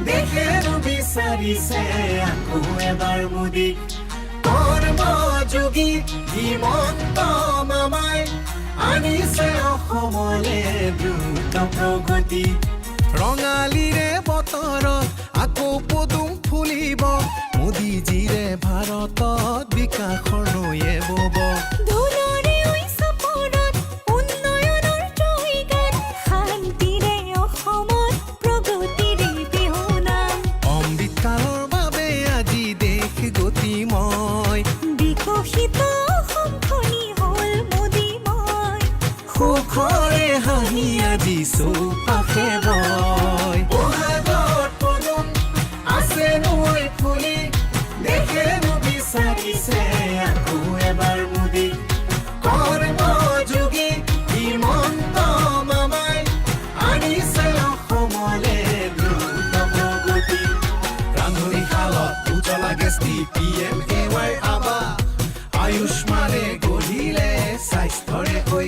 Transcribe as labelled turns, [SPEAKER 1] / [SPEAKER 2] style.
[SPEAKER 1] দেশেও বিচাৰিছে আকৌ এবাৰ মোদীক কৰ্মযোগী হিমন্ত মামাই আনিছে অসমলে দ্ৰুত প্ৰগতি ৰঙালীৰে বতৰত আকৌ পদুম ফুলিব মোদীজীৰে ভাৰতত বিকাশৰ নৈয়ে বব অমৃতকালৰ বাবে আজি দেশ গতিময়
[SPEAKER 2] বিকশিত অসমখনি হ'ল মোদীময়
[SPEAKER 1] সুখৰে হাঁহি আজি চৌপাশে বয় বহাগত পদুম আছে নৈ ফুলি দেশেও বিচাৰিছে আকৌ এবাৰ মোদী কৰ্মযোগী হিমন্ত মামাই আনিছে অসমলে দ্ৰুত প্ৰগতি ৰান্ধনি শালত উজ্বলা গেছ দি PMAY আবা আয়ুষ্মানে গঢ়িলে স্বাস্থ্যৰে হৈ